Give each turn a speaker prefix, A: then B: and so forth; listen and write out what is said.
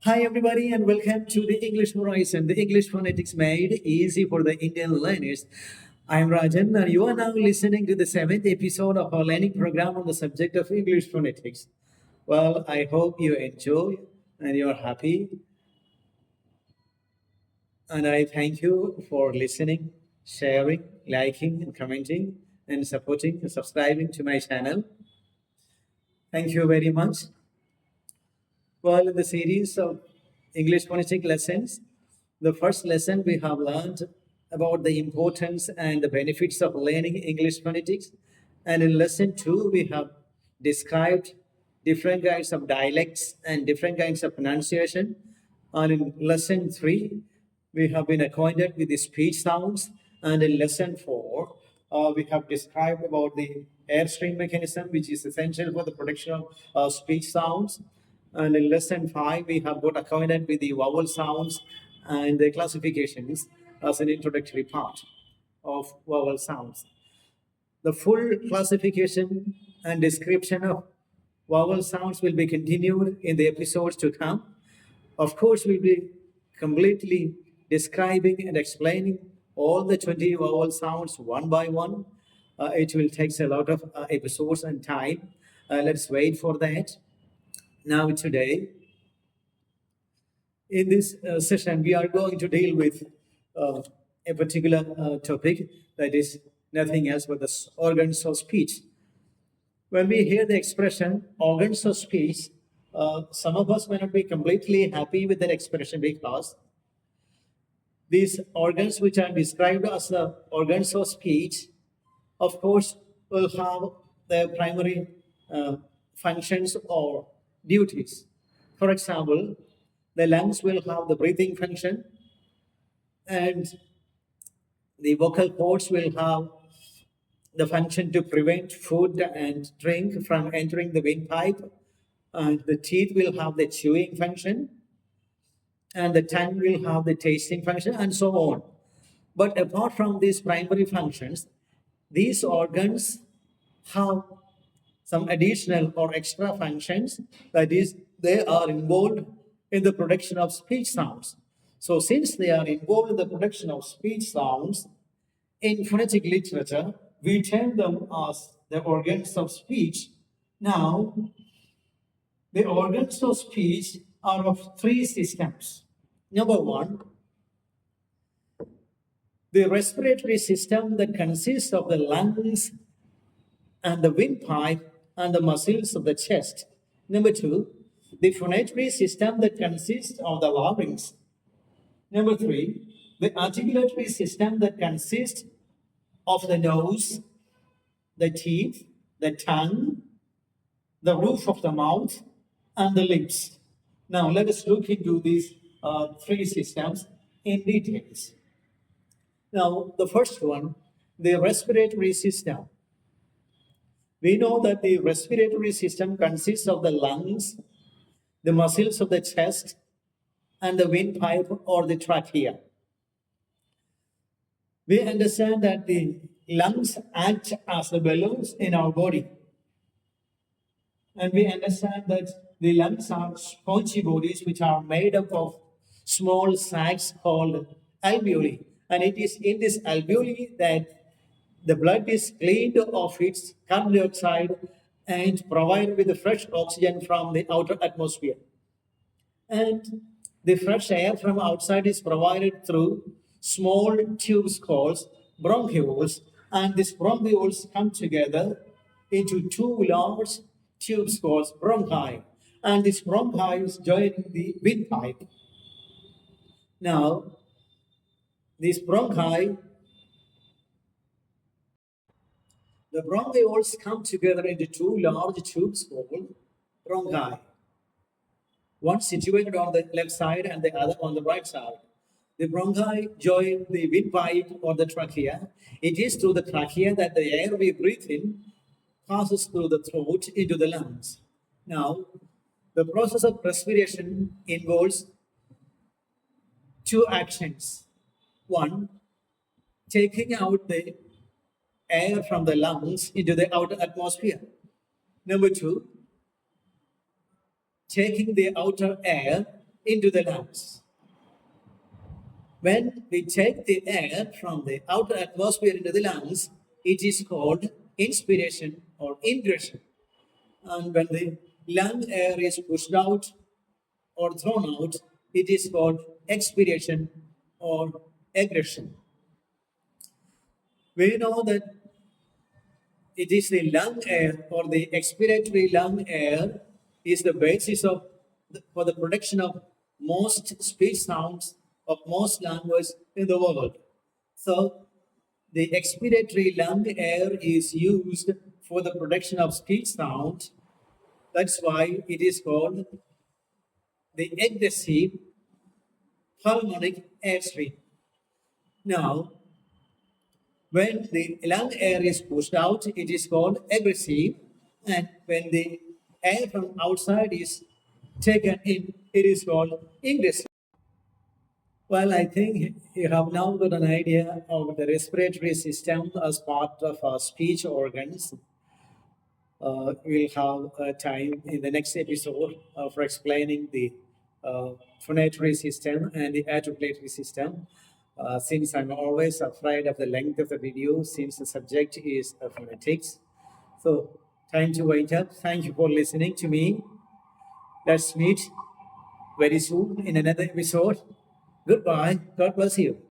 A: Hi, everybody, and welcome to the English Horizon, the English phonetics made easy for the Indian learners. I'm Rajan, and you are now listening to the seventh episode of our learning program on the subject of English phonetics. Well, I hope you enjoy and you're happy, and I thank you for listening, sharing, liking, and commenting, and supporting and subscribing to my channel. Thank you very much. Well, in the series of English phonetic lessons, the first lesson we have learned about the importance and the benefits of learning English phonetics. And in lesson two, we have described different kinds of dialects and different kinds of pronunciation. And in lesson three, we have been acquainted with the speech sounds. And in lesson four, we have described about the airstream mechanism, which is essential for the production of speech sounds. And in lesson five, we have got acquainted with the vowel sounds and the classifications as an introductory part of vowel sounds. The full classification and description of vowel sounds will be continued in the episodes to come. Of course, we'll be completely describing and explaining all the 20 vowel sounds one by one. It will take a lot of episodes and time. Let's wait for that. Now, today, in this session, we are going to deal with uh, a particular topic that is nothing else but the organs of speech. When we hear the expression organs of speech, some of us may not be completely happy with that expression because these organs, which are described as the organs of speech, of course, will have their primary functions or duties. For example, the lungs will have the breathing function, and the vocal cords will have the function to prevent food and drink from entering the windpipe, and the teeth will have the chewing function, and the tongue will have the tasting function, and so on. But apart from these primary functions, these organs have some additional or extra functions, that is, they are involved in the production of speech sounds. So, since they are involved in the production of speech sounds, in phonetic literature, we term them as the organs of speech. Now, the organs of speech are of three systems. Number one, the respiratory system that consists of the lungs and the windpipe and the muscles of the chest. Number two, the phonatory system that consists of the larynx. Number three, the articulatory system that consists of the nose, the teeth, the tongue, the roof of the mouth, and the lips. Now, let us look into these three systems in details. Now, the first one, the respiratory system. We know that the respiratory system consists of the lungs, the muscles of the chest, and the windpipe or the trachea. We understand that the lungs act as the balloons in our body. And we understand that the lungs are spongy bodies which are made up of small sacs called alveoli. And it is in this alveoli that the blood is cleaned of its carbon dioxide and provided with the fresh oxygen from the outer atmosphere. And the fresh air from outside is provided through small tubes called bronchioles, and these bronchioles come together into two large tubes called bronchi, and these bronchi join the windpipe. Now, these bronchi, the bronchioles come together into two large tubes called bronchi, one situated on the left side and the other on the right side. The bronchi join the windpipe or the trachea. It is through the trachea that the air we breathe in passes through the throat into the lungs. Now, the process of respiration involves two actions. One, taking out the air from the lungs into the outer atmosphere. Number two, taking the outer air into the lungs. When we take the air from the outer atmosphere into the lungs, it is called inspiration or ingression. And when the lung air is pushed out or thrown out, it is called expiration or egression. We know that it is the lung air or the expiratory lung air is the basis of for the production of most speech sounds of most languages in the world. So the expiratory lung air is used for the production of speech sound. That's why it is called the aggressive pulmonic airstream. Now, when the lung air is pushed out, it is called aggressive, and when the air from outside is taken in, it is called ingressive. Well, I think you have now got an idea of the respiratory system as part of our speech organs. We'll have time in the next episode for explaining the phonatory system and the articulatory system. Since I'm always afraid of the length of the video, since the subject is phonetics. So, time to wind up. Thank you for listening to me. Let's meet very soon in another episode. Goodbye. God bless you.